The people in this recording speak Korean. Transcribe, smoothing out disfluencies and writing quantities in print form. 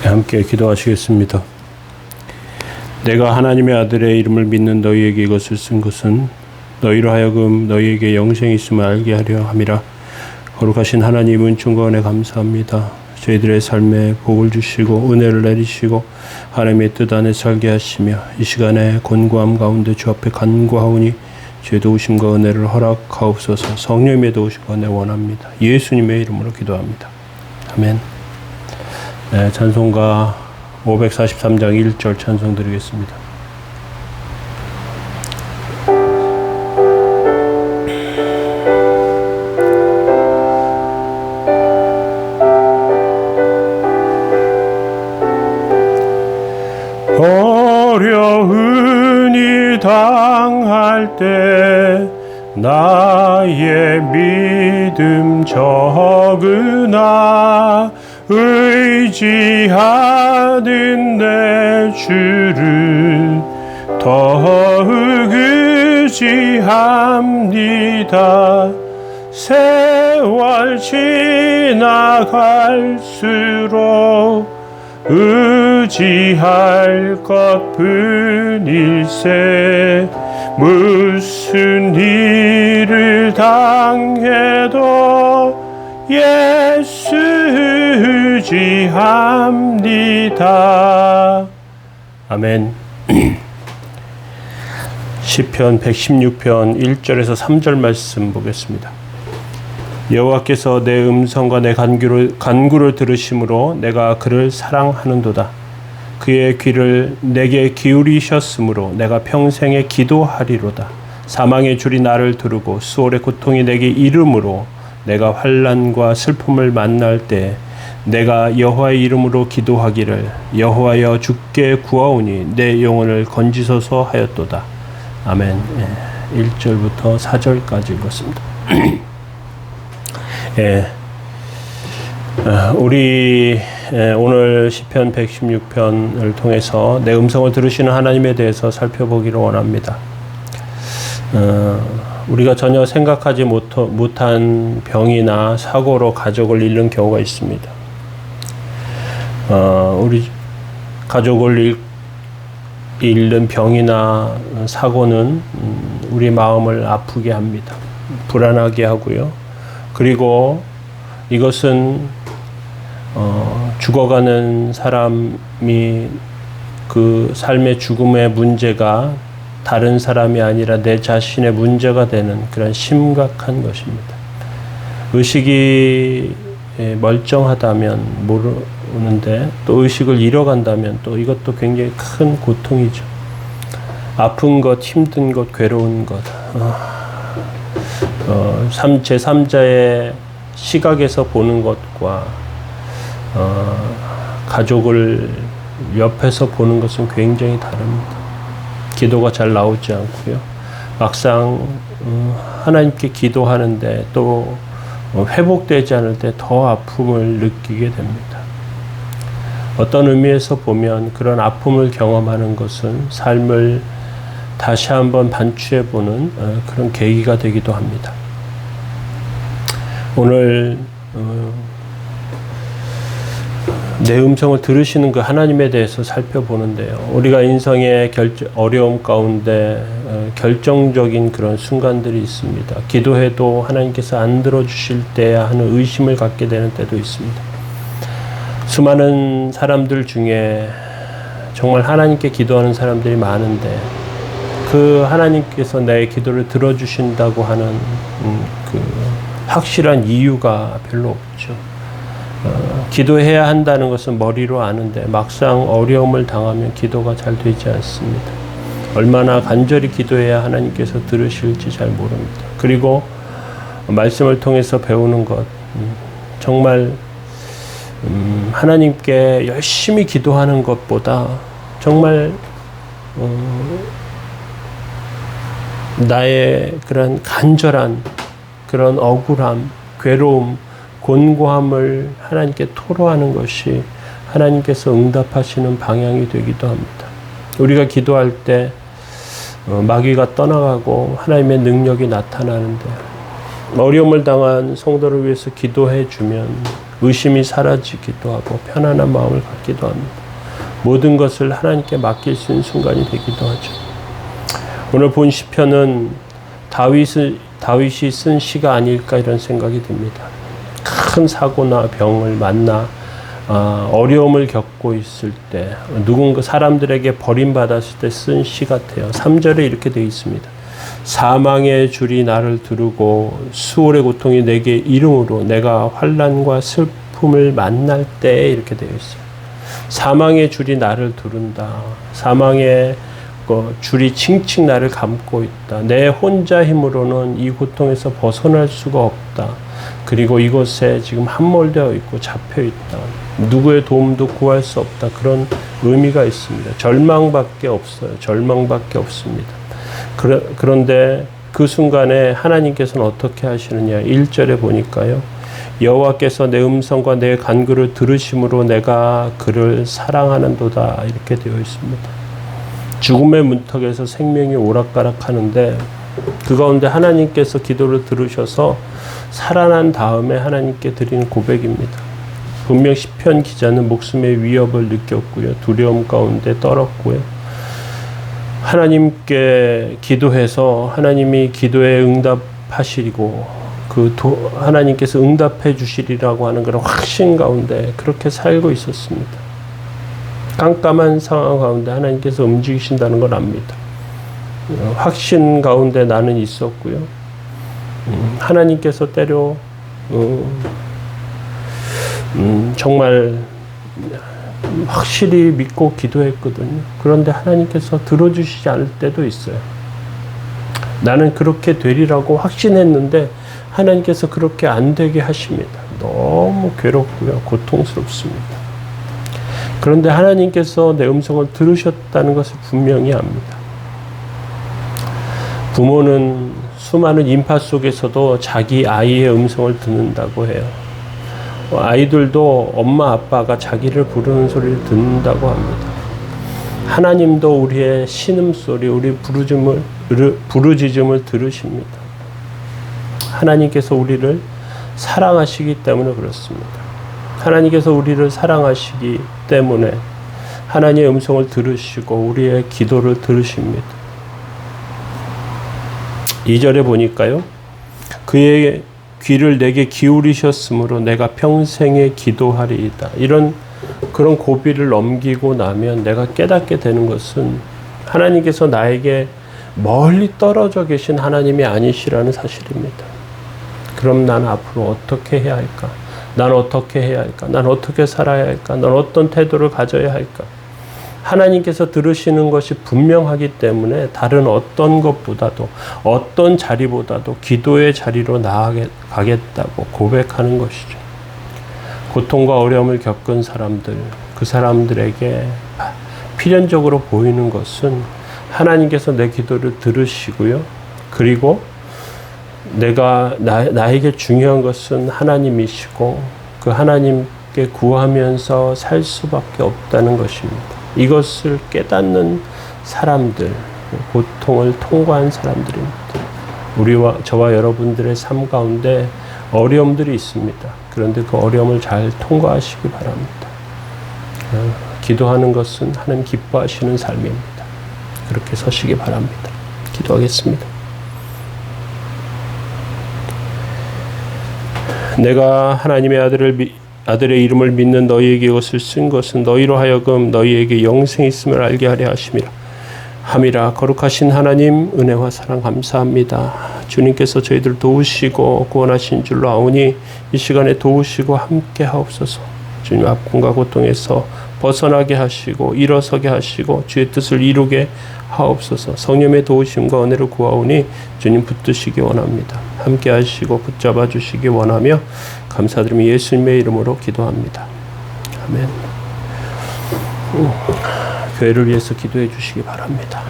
함께 기도하시겠습니다. 내가 하나님의 아들의 이름을 믿는 너희에게 이것을 쓴 것은 너희로 하여금 너희에게 영생이 있음을 알게 하려 함이라. 거룩하신 하나님 은총과 은혜 감사합니다. 저희들의 삶에 복을 주시고 은혜를 내리시고 하나님의 뜻 안에 살게 하시며 이 시간에 곤고함 가운데 주 앞에 간구하오니 주의 도우심과 은혜를 허락하옵소서. 성령님의 도우심과 은혜 원합니다. 예수님의 이름으로 기도합니다. 아멘. 네, 찬송가 543장 1절 찬송 드리겠습니다. 어려운 이 당할 때 나의 믿음 적으나 의지하는 내 주를 더욱 의지합니다. 세월 지나갈수록 의지할 것뿐일세. 무슨 일을 당해도 예수 의지합니다. 아멘. 시편 116편 1절에서 3절 말씀 보겠습니다. 여호와께서 내 음성과 내 간구를 들으심으로 내가 그를 사랑하는도다. 그의 귀를 내게 기울이셨으므로 내가 평생에 기도하리로다. 사망의 줄이 나를 두르고 수월의 고통이 내게 이름으로 내가 환난과 슬픔을 만날 때 내가 여호와의 이름으로 기도하기를 여호와여 주께 구하오니 내 영혼을 건지소서 하였도다. 아멘. 1절부터 4절까지 읽었습니다. 우리 오늘 시편 116편을 통해서 내 음성을 들으시는 하나님에 대해서 살펴보기를 원합니다. 우리가 전혀 생각하지 못한 병이나 사고로 가족을 잃는 경우가 있습니다. 우리 가족을 잃는 병이나 사고는 우리 마음을 아프게 합니다. 불안하게 하고요. 그리고 이것은 죽어가는 사람이 그 삶의 죽음의 문제가 다른 사람이 아니라 내 자신의 문제가 되는 그런 심각한 것입니다. 의식이 멀쩡하다면 모르는데 또 의식을 잃어간다면 또 이것도 굉장히 큰 고통이죠. 아픈 것, 힘든 것, 괴로운 것, 제3자의 시각에서 보는 것과 가족을 옆에서 보는 것은 굉장히 다릅니다. 기도가 잘 나오지 않고요. 막상 하나님께 기도하는데 또 회복되지 않을 때 더 아픔을 느끼게 됩니다. 어떤 의미에서 보면 그런 아픔을 경험하는 것은 삶을 다시 한번 반추해보는 그런 계기가 되기도 합니다. 오늘 내 음성을 들으시는 그 하나님에 대해서 살펴보는데요. 우리가 인생의 어려움 가운데 결정적인 그런 순간들이 있습니다. 기도해도 하나님께서 안 들어주실 때야 하는 의심을 갖게 되는 때도 있습니다. 수많은 사람들 중에 정말 하나님께 기도하는 사람들이 많은데 그 하나님께서 내 기도를 들어주신다고 하는 그 확실한 이유가 별로 없죠. 기도해야 한다는 것은 머리로 아는데 막상 어려움을 당하면 기도가 잘 되지 않습니다. 얼마나 간절히 기도해야 하나님께서 들으실지 잘 모릅니다. 그리고 말씀을 통해서 배우는 것, 정말 하나님께 열심히 기도하는 것보다 정말 나의 그런 간절한 그런 억울함, 괴로움, 곤고함을 하나님께 토로하는 것이 하나님께서 응답하시는 방향이 되기도 합니다. 우리가 기도할 때 마귀가 떠나가고 하나님의 능력이 나타나는데 어려움을 당한 성도를 위해서 기도해 주면 의심이 사라지기도 하고 편안한 마음을 갖기도 합니다. 모든 것을 하나님께 맡길 수 있는 순간이 되기도 하죠. 오늘 본 시편은 다윗이 쓴 시가 아닐까 이런 생각이 듭니다. 큰 사고나 병을 만나 어려움을 겪고 있을 때 누군가 사람들에게 버림받았을 때 쓴 시 같아요. 3절에 이렇게 되어 있습니다. 사망의 줄이 나를 두르고 수월의 고통이 내게 이름으로 내가 환난과 슬픔을 만날 때 이렇게 되어 있어요. 사망의 줄이 나를 두른다. 사망의 줄이 칭칭 나를 감고 있다. 내 혼자 힘으로는 이 고통에서 벗어날 수가 없다. 그리고 이곳에 지금 함몰되어 있고 잡혀 있다. 누구의 도움도 구할 수 없다. 그런 의미가 있습니다. 절망밖에 없어요. 절망밖에 없습니다. 그런데 그 순간에 하나님께서는 어떻게 하시느냐. 1절에 보니까요. 여호와께서 내 음성과 내 간구를 들으심으로 내가 그를 사랑하는도다. 이렇게 되어 있습니다. 죽음의 문턱에서 생명이 오락가락하는데 그 가운데 하나님께서 기도를 들으셔서 살아난 다음에 하나님께 드리는 고백입니다. 분명 시편 기자는 목숨의 위협을 느꼈고요. 두려움 가운데 떨었고요. 하나님께 기도해서 하나님이 기도에 응답하시고 하나님께서 응답해 주시리라고 하는 그런 확신 가운데 그렇게 살고 있었습니다. 깜깜한 상황 가운데 하나님께서 움직이신다는 걸 압니다. 확신 가운데 나는 있었고요. 하나님께서 때로 정말 확실히 믿고 기도했거든요. 그런데 하나님께서 들어주시지 않을 때도 있어요. 나는 그렇게 되리라고 확신했는데 하나님께서 그렇게 안 되게 하십니다. 너무 괴롭고요. 고통스럽습니다. 그런데 하나님께서 내 음성을 들으셨다는 것을 분명히 압니다. 부모는 수많은 인파 속에서도 자기 아이의 음성을 듣는다고 해요. 아이들도 엄마 아빠가 자기를 부르는 소리를 듣는다고 합니다. 하나님도 우리의 신음소리, 우리 부르짖음을 들으십니다. 하나님께서 우리를 사랑하시기 때문에 그렇습니다. 하나님께서 우리를 사랑하시기 때문에 하나님의 음성을 들으시고 우리의 기도를 들으십니다. 2절에 보니까요. 그의 귀를 내게 기울이셨으므로 내가 평생에 기도하리이다. 그런 고비를 넘기고 나면 내가 깨닫게 되는 것은 하나님께서 나에게 멀리 떨어져 계신 하나님이 아니시라는 사실입니다. 그럼 난 앞으로 어떻게 해야 할까? 난 어떻게 해야 할까? 난 어떻게 살아야 할까? 난 어떤 태도를 가져야 할까? 하나님께서 들으시는 것이 분명하기 때문에 다른 어떤 것보다도 어떤 자리보다도 기도의 자리로 나아가겠다고 고백하는 것이죠. 고통과 어려움을 겪은 사람들, 그 사람들에게 필연적으로 보이는 것은 하나님께서 내 기도를 들으시고요. 그리고 나에게 중요한 것은 하나님이시고 그 하나님께 구하면서 살 수밖에 없다는 것입니다. 이것을 깨닫는 사람들, 고통을 통과한 사람들입니다. 저와 여러분들의 삶 가운데 어려움들이 있습니다. 그런데 그 어려움을 잘 통과하시기 바랍니다. 기도하는 것은 하나님 기뻐하시는 삶입니다. 그렇게 서시기 바랍니다. 기도하겠습니다. 내가 하나님의 아들의 이름을 믿는 너희에게 이것을 쓴 것은 너희로 하여금 너희에게 영생이 있음을 알게 하려 함이라. 거룩하신 하나님, 은혜와 사랑 감사합니다. 주님께서 저희들 도우시고 구원하신 줄로 아오니 이 시간에 도우시고 함께 하옵소서. 주님 아픔과 고통에서 벗어나게 하시고 일어서게 하시고 주의 뜻을 이루게 하옵소서. 성령의 도우심과 은혜를 구하오니 주님 붙드시기 원합니다. 함께 하시고 붙잡아 주시기 원하며 감사드리며 예수님의 이름으로 기도합니다. 아멘. 교회를 위해서 기도해 주시기 바랍니다.